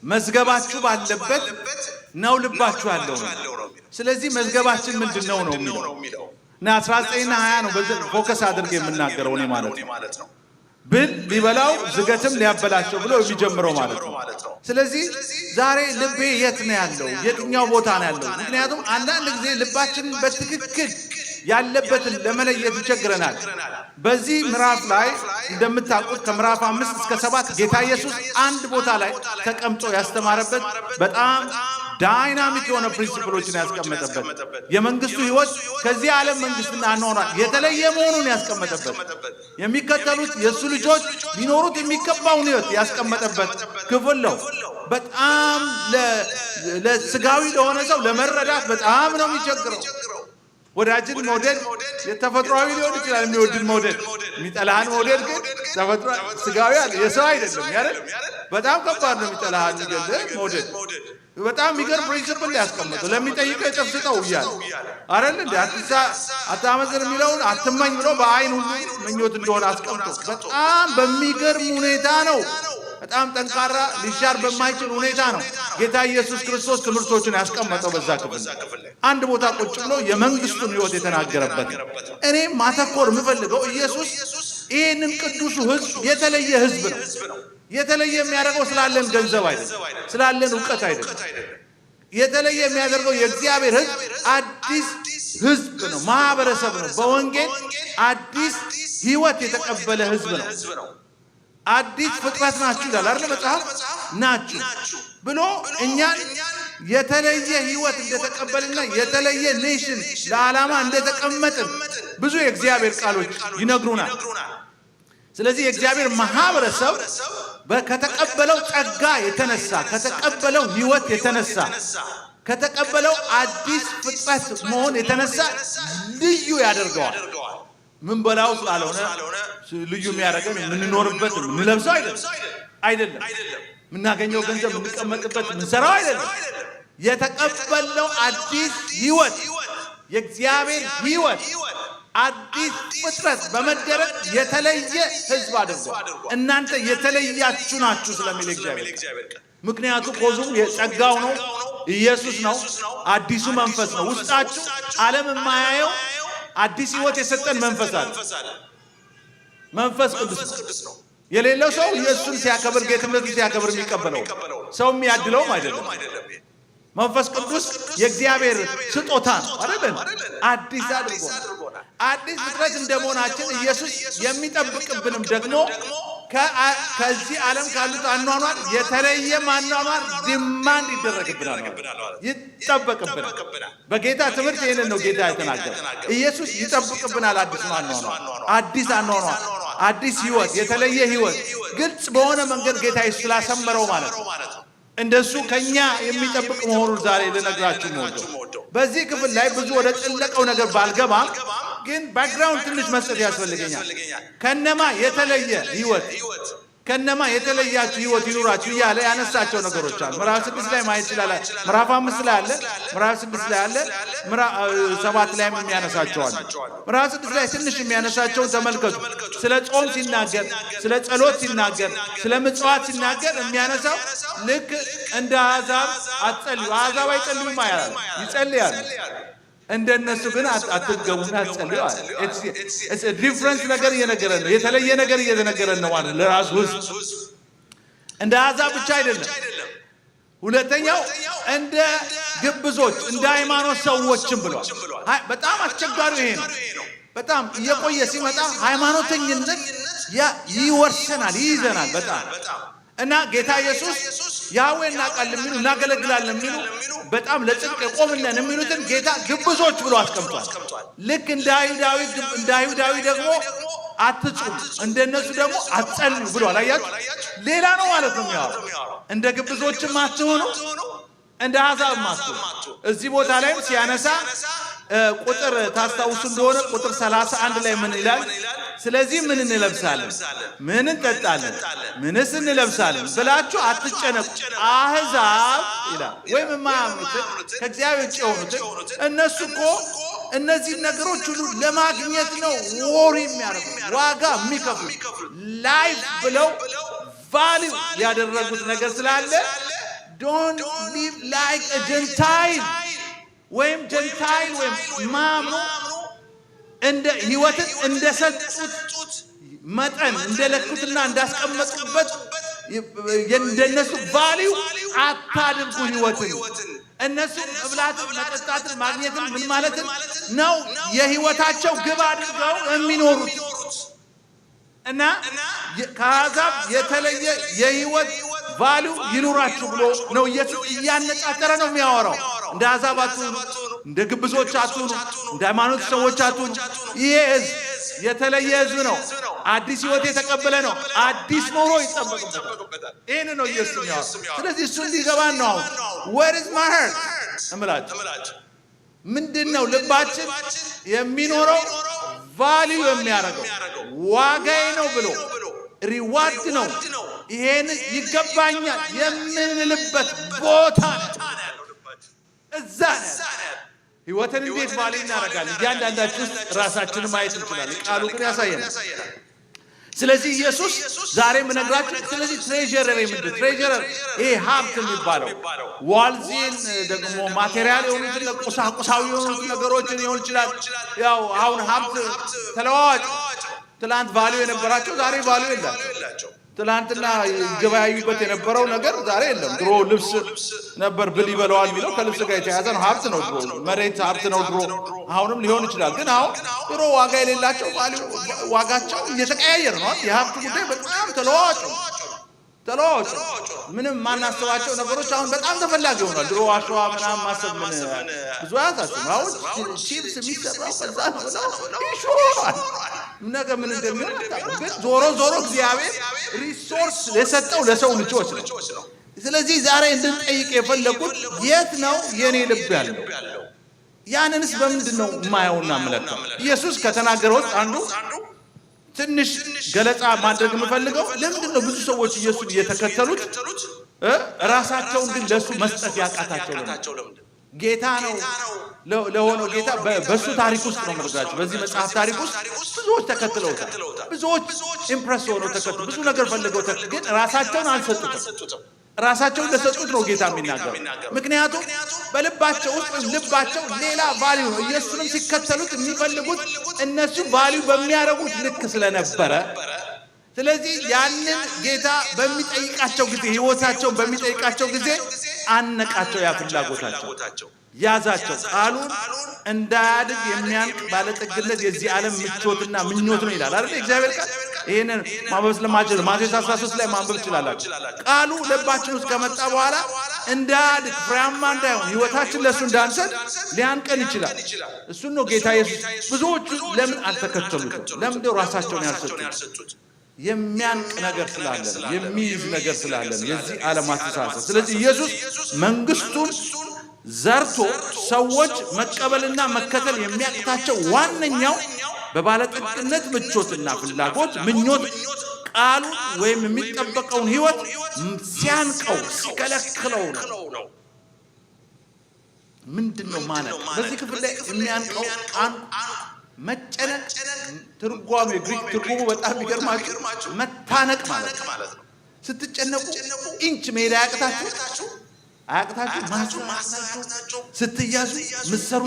መዝገባችሁ ባለበት ነው ልባችሁ ያለው ነው ስለዚህ መዝገባችን ምንድነው ነው የሚለው እና 19 እና 20 ነው በዚህ ፎከስ አድርጌ የምናገረው እኔ ማለት ነው ብል ሊበላው ዝገትም ሊያበላቸው ብሎ የሚጀምረው ማለት ነው ስለዚህ ዛሬ ልቤ የት ነው ያለው የትኛው ቦታ ነው ያለው ምክንያቱም አንዳንድ ጊዜ ልባችን በትክክል ያለበትን ለመለየት ይቸግረናል በዚህ ምዕራፍ ላይ እንደምታውቁት ከምዕራፍ 5 እስከ 7 ጌታ ኢየሱስ አንድ ቦታ ላይ ተቀምጦ ያስተማረበት በጣም ዳይናሚክ የሆነ ፕሪንሲፕሎችን ያስቀመጠበት የመንግስቱ ህይወት ከዚህ ዓለም መንግስትና አኗኗር የተለየ መሆኑን ያስቀመጠበት የሚከተሉት የሱ ልጆች ሊኖሩት የሚገባውን ህይወት ያስቀመጠበት ክፍል ነው በጣም ለስጋዊ ለሆነ ሰው ለመረዳት በጣም ነው የሚቸግረው ወዳጅን መውደድ የተፈጥሯዊ ሊሆን ይችላል የሚወድን መውደድ የሚጠላህን መውደድ ግን ተፈጥሯዊ ስጋዊ የሰው አይደለም ያረል በጣም ከባድ ነው የሚጠላህን መውደድ በጣም የሚገርም ፕሪንሲፕል ያስቀመጠው ለሚጠይቀው ተፍስጠው ይያል አይደል እንዴ አታመዝር የሚለውን አትመኝ ብሎ በአይን ሁሉ ምኞት እንደሆነ አስቀምጦ በጣም በሚገርም ሁኔታ ነው በጣም ጠንካራ ሊሻር በማይችል ሁኔታ ነው ጌታ ኢየሱስ ክርስቶስ ትምህርቶችን ያስቀመጠው በዛ ክፍል አንድ ቦታ ቁጭ ብሎ የመንግስቱን ህይወት የተናገረበት እኔ ማተኮር የምፈልገው ኢየሱስ ይሄንን ቅዱሱ ህዝብ የተለየ ህዝብ ነው የተለየ የሚያደርገው ስላለን ገንዘብ አይደለም ስላለን ዕውቀት አይደለም የተለየ የሚያደርገው የእግዚአብሔር ህዝብ አዲስ ህዝብ ነው ማህበረሰብ ነው በወንጌል አዲስ ህይወት የተቀበለ ህዝብ ነው አዲስ ፍጥረት ናችሁ ይላል አይደል መጽሐፍ ናችሁ ብሎ እኛን የተለየ ህይወት እንደተቀበልና የተለየ ኔሽን ለዓላማ እንደተቀመጥን ብዙ የእግዚአብሔር ቃሎች ይነግሩናል ስለዚህ የእግዚአብሔር ማህበረሰብ ከተቀበለው ጸጋ የተነሳ ከተቀበለው ህይወት የተነሳ ከተቀበለው አዲስ ፍጥረት መሆን የተነሳ ልዩ ያደርገዋል ምን በላው ስላልሆነ ልዩ የሚያደርገን ምንኖርበት ምንለብሰው አይደለም ምናገኘው ገንዘብ ምንቀመጥበት ምንሰራው አይደለም የተቀበለው አዲስ ህይወት የእግዚአብሔር ህይወት አዲስ ፍጥረት በመደረግ የተለየ ህዝብ አድርጓል እናንተ የተለያችሁ ናችሁ ስለሚል እግዚአብሔር ምክንያቱ ኮዙም የጸጋው ነው ኢየሱስ ነው አዲሱ መንፈስ ነው ውስጣችሁ ዓለም የማያየው አዲስ ህይወት የሰጠን መንፈስ አለ መንፈስ ቅዱስ ነው የሌለው ሰው ኢየሱስን ሲያከብር ጌትነቱን ሲያከብር የሚቀበለው ሰው የሚያድለውም አይደለም መንፈስ ቅዱስ የእግዚአብሔር ስጦታ ነው አይደል አዲስ አድርጎናል አዲስ ፍጥረት እንደመሆናችን ኢየሱስ የሚጠብቅብንም ደግሞ ከዚህ ዓለም ካሉት አኗኗር የተለየ አኗኗር ዲማንድ ይደረግብናል ይጠበቅብናል በጌታ ትምህርት ይሄንን ነው ጌታ የተናገረው ኢየሱስ ይጠብቅብናል አዲስ አኗኗር አዲስ ህይወት የተለየ ህይወት ግልጽ በሆነ መንገድ ጌታ ስላሰመረው ማለት ነው እንደሱ ከኛ የሚጠብቅ መሆኑን ዛሬ ልነግራችሁ ነው በዚህ ክፍል ላይ ብዙ ወደ ጥልቀው ነገር ባልገባ ግን ባክግራውንድ ትንሽ መስጠት ያስፈልገኛል ከነማ የተለየ ህይወት ከነማ የተለያችሁ ህይወት ይኑራችሁ ያለ ያነሳቸው ነገሮች አሉ ምዕራፍ 6 ላይ ማየት ይችላል ምዕራፍ 5 ላይ አለ ምዕራፍ 6 ላይ አለ ምዕራፍ 7 ላይ የሚያነሳቸው አለ ምዕራፍ 6 ላይ ትንሽ የሚያነሳቸው ተመልከቱ ስለ ጾም ሲናገር ስለ ጸሎት ሲናገር ስለ ምጽዋት ሲናገር የሚያነሳው ልክ እንደ አሕዛብ አትጸልዩ አሕዛብ አይጸልዩም አይደል ይጸልያሉ እንደነሱ ግን አትገቡና አትጸልዩ አለ it's a difference ነገር እየነገረን ነው የተለየ ነገር እየነገረን ነው ማለት ለራሱ እንደ አሕዛብ ብቻ አይደለም ሁለተኛው እንደ ግብዞች እንደ ሃይማኖት ሰዎችም ብሏል በጣም አስቸጋሪው ይሄ ነው በጣም እየቆየ ሲመጣ ሃይማኖተኝነት ይወርሰናል ይይዘናል በጣም እና ጌታ ኢየሱስ ያዌና ቃል የሚሉ እናገለግላለን የሚሉ በጣም ለጽድቅ ቆምነን የሚሉትን ጌታ ግብዞች ብሎ አስቀምጧል ልክ እንደ አይሁዳዊ ደግሞ አትጹም እንደነሱ ደግሞ አትጸልዩ ብሏል አያችሁ ሌላ ነው ማለት ነው የሚያወራው እንደ ግብዞችም አትሆኑ እንደ አሕዛብም አትሆኑ እዚህ ቦታ ላይም ሲያነሳ ቁጥር ታስታውሱ እንደሆነ ቁጥር 31 ላይ ምን ይላል ስለዚህ ምን እንለብሳለን ምን እንጠጣለን ምንስ እንለብሳለን ብላችሁ አትጨነቁ አሕዛብ ይላል ወይም ማያምኑት ከእግዚአብሔር ውጭ የሆኑት እነሱ እኮ እነዚህ ነገሮች ሁሉ ለማግኘት ነው ወሪ የሚያደርጉ ዋጋ የሚከፍሉ ላይፍ ብለው ቫልዩ ያደረጉት ነገር ስላለ don't live like a Gentile ወይም ጀንታይል ወይም ማምኑ እንደ ህይወትን እንደሰጡት መጠን እንደለኩትና እንዳስቀመጡበት እንደነሱ ቫልዩ አታድርጉ ህይወትን እነሱ መብላት መጠጣት ማግኘት ምን ማለት ነው የህይወታቸው ግብ አድርገው የሚኖሩት እና ከአሕዛብ የተለየ የህይወት ቫልዩ ይኑራችሁ ብሎ ነው ኢየሱስ እያነጻጸረ ነው የሚያወራው እንደ አሕዛብ አትሁኑ እንደ ግብዞች አትሁኑ እንደ ሃይማኖት ሰዎች አትሁኑ ይሄ የተለየ ህዝብ ነው አዲስ ህይወት የተቀበለ ነው አዲስ ኑሮ ይጠበቅበታል ይሄን ነው ኢየሱስ የሚያወራው ስለዚህ እሱ እንዲገባን ነው where is my heart እምላችሁ ምንድነው ልባችን የሚኖረው ቫልዩ የሚያደርገው ዋጋዬ ነው ብሎ ሪዋርድ ነው ይሄን ይገባኛል የምንልበት ቦታ እዛ ህይወትን እንዴት ቫልዩ እናደርጋለን እያንዳንዳችን ራሳችንን ማየት እንችላለን ቃሉ ግን ያሳየናል ስለዚህ ኢየሱስ ዛሬ ምነግራችሁ ስለዚህ ትሬዠረር ምንድነው ትሬዠረር ይሄ ሀብት የሚባለው ዋልዚን ደግሞ ማቴሪያል የሆኑት ቁሳቁሳዊ የሆኑት ነገሮችን ሊሆን ይችላል ያው አሁን ሀብት ተለዋዋጭ ትላንት ቫልዩ የነበራቸው ዛሬ ቫልዩ የላቸው ትላንትና ገበያዩበት የነበረው ነገር ዛሬ የለም ድሮ ልብስ ነበር ብል ይበላዋል የሚለው ከልብስ ጋር የተያዘ ነው ሀብት ነው ድሮ መሬት ሀብት ነው ድሮ አሁንም ሊሆን ይችላል ግን አሁን ድሮ ዋጋ የሌላቸው ቫልዩ ዋጋቸው እየተቀያየረ ነው የሀብት ጉዳይ በጣም ተለዋዋጭ ምንም ማናስባቸው ነገሮች አሁን በጣም ተፈላጊ ሆኗል ድሮ አሸዋ ምናምን ማሰብ ምን ብዙ አያሳስብም አሁን ቺፕስ የሚሰራው ከዛ ነው ይሾራል ነገ ምን እንደሚሆን ግን ዞሮ እግዚአብሔር ሪሶርስ የሰጠው ለሰው ልጆች ነው ስለዚህ ዛሬ እንድንጠይቅ የፈለኩት የት ነው የኔ ልብ ያለው ያንንስ በምንድነው ማየውና መለካው ኢየሱስ ከተናገረው አንዱ ትንሽ ገለጻ ማድረግ የምፈልገው ለምንድነው ብዙ ሰዎች ኢየሱስን እየተከተሉት ራሳቸውን ግን ለሱ መስጠት ያቃታቸው ለምን ጌታ ነው ለሆነው ጌታ በሱ ታሪክ ውስጥ ነው መርጋችሁ በዚህ መጽሐፍ ታሪክ ውስጥ ብዙዎች ተከትለውታል ብዙዎች ኢምፕረስ ሆነው ተከትለው ብዙ ነገር ፈልገው ግን ራሳቸውን አልሰጡትም ራሳቸውን ለሰጡት ነው ጌታ የሚናገረው ምክንያቱም በልባቸው ውስጥ ልባቸው ሌላ ቫልዩ ነው ኢየሱስንም ሲከተሉት የሚፈልጉት እነሱ ቫልዩ በሚያረጉት ልክ ስለነበረ ስለዚህ ያንን ጌታ በሚጠይቃቸው ጊዜ ህይወታቸውን በሚጠይቃቸው ጊዜ አነቃቸው ያፍላጎታቸው ያዛቸው ቃሉን እንዳያድግ የሚያንቅ ባለጠግነት የዚህ ዓለም ምቾትና ምኞት ነው ይላል አይደል እግዚአብሔር ቃል ይሄንን ማንበብ ለማችል ማቴዎስ 13 ላይ ማንበብ ይችላልላችሁ ቃሉ ልባችን ውስጥ ከመጣ በኋላ እንዳያድግ ፍሬያማ እንዳይሆን ህይወታችን ለሱ እንዳንሰጥ ሊያንቀን ይችላል እሱ ነው ጌታ ኢየሱስ ብዙዎቹ ለምን አልተከተሉትም ለምን ነው ራሳቸውን ያልሰጡት የሚያንቅ ነገር ስላለ የሚይዝ ነገር ስላለ የዚህ ዓለም አስተሳሰብ ስለዚህ ኢየሱስ መንግስቱን ዘርቶ ሰዎች መቀበልና መከተል የሚያቅታቸው ዋነኛው በባለጠግነት ምቾትና ፍላጎት ምኞት ቃሉ ወይም የሚጠበቀውን ህይወት ሲያንቀው ሲከለክለው ነው ምንድነው ማለት በዚህ ክፍል ላይ የሚያንቀው መጨነቅ ትርጓሜ ግሪክ ትርጉሙ በጣም ይገርማችሁ መታነቅ ማለት ነው ስትጨነቁ ኢንች ሜዳ ያቅታችሁ ማሱ ስትያዙ ምሰሩ